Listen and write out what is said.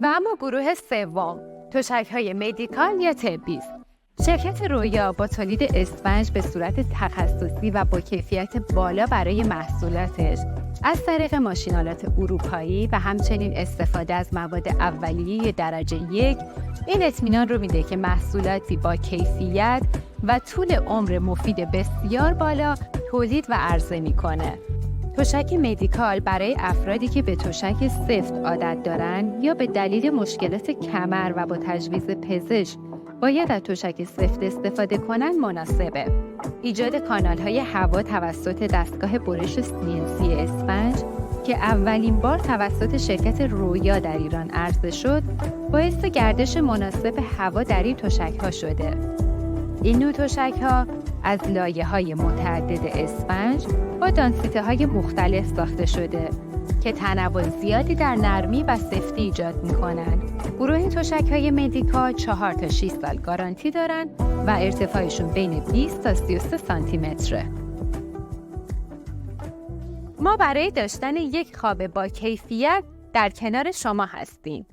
و اما گروه سوم تشک‌های مدیکال یا طبی است. شرکت رویا با تولید اسفنج به صورت تخصصی و با کیفیت بالا برای محصولاتش از طریق ماشین‌آلات اروپایی و همچنین استفاده از مواد اولیه درجه 1 این اطمینان رو میده که محصولاتی با کیفیت و طول عمر مفید بسیار بالا تولید و عرضه میکنه. تشک مدیکال برای افرادی که به تشک سفت عادت دارن یا به دلیل مشکلات کمر و با تجویز پزشک باید از تشک سفت استفاده کنن مناسبه. ایجاد کانال‌های هوا توسط دستگاه برش CNC اسفنج که اولین بار توسط شرکت رویا در ایران عرضه شد، باعث گردش مناسب هوا در این تشک‌ها شده. این نوع تشک‌ها از لایه‌های متعدد اسفنج با دانسیته‌های مختلف ساخته شده که تنوع زیادی در نرمی و سفتی ایجاد می‌کنند. گروه تشک‌های مدیکال 4 تا 6 سال گارانتی دارن و ارتفاعشون بین 20 تا 33 سانتی متره. ما برای داشتن یک خواب با کیفیت در کنار شما هستیم.